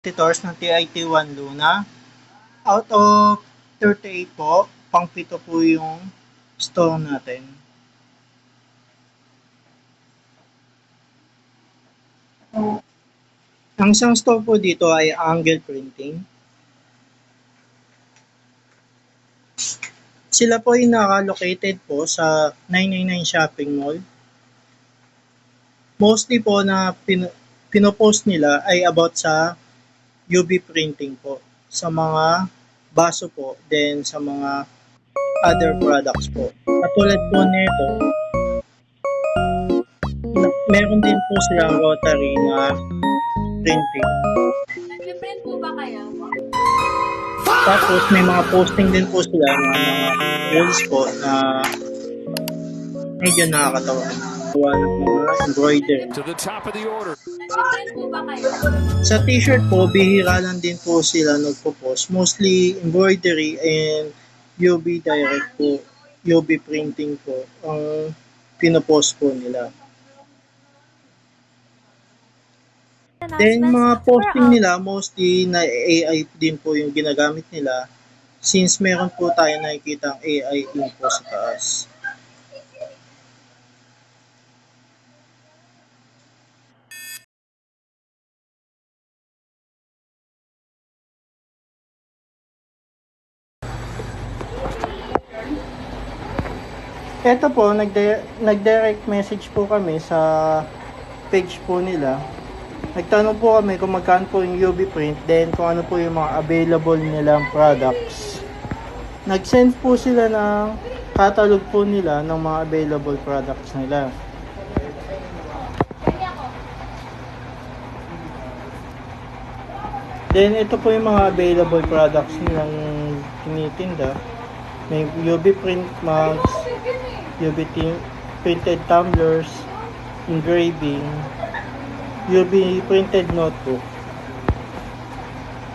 Competitors ng TIT-1 Luna. Out of 38 po, pang-pito po yung store natin. Ang isang store po dito ay Angle Printing. Sila po ay naka-located po sa 999 Shopping Mall. Mostly po na pinopost nila ay about sa UV printing po. Sa mga baso po, then sa mga other products po. Katulad po nito, meron din po silang rotary na printing. Nag-print po ba kayo? Tapos may mga posting din po sila ng mga reels po na medyo nakakatawa. Gawa ng mga embroidery. To the top of the order. Nag-print po ba kayo? Sa t-shirt po, bihira lang din po sila nagpo-post. Mostly embroidery and UV direct po, UV printing po ang pinopost po nila. Then mga posting nila, mostly na AI din po yung ginagamit nila since meron po tayo nakikita ang AI info sa taas. Ito po, nag-direct message po kami sa page po nila. Nagtanong po kami kung magkano po yung UV print, then kung ano po yung mga available nilang products. Nag-send po sila ng catalog po nila ng mga available products nila. Then ito po yung mga available products nilang tinitinda. May UV print mugs, UV printed tumblers, engraving, UV printed notebook.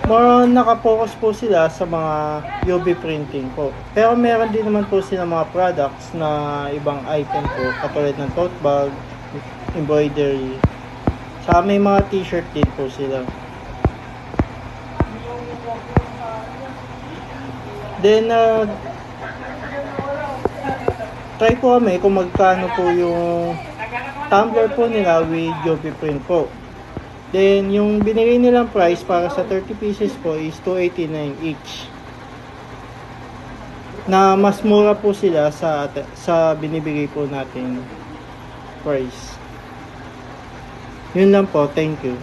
More on nakapokus po sila sa mga UV printing po. Pero meron din naman po sila mga products na ibang item po, katulad ng tote bag, embroidery. Sa may mga t-shirt din po sila. Then, try po kami kung magkano po yung tumbler po nila with UV print po. Then, yung binigay nilang price para sa 30 pieces po is $289 each. Na mas mura po sila sa binibigay po natin price. Yun lang po. Thank you.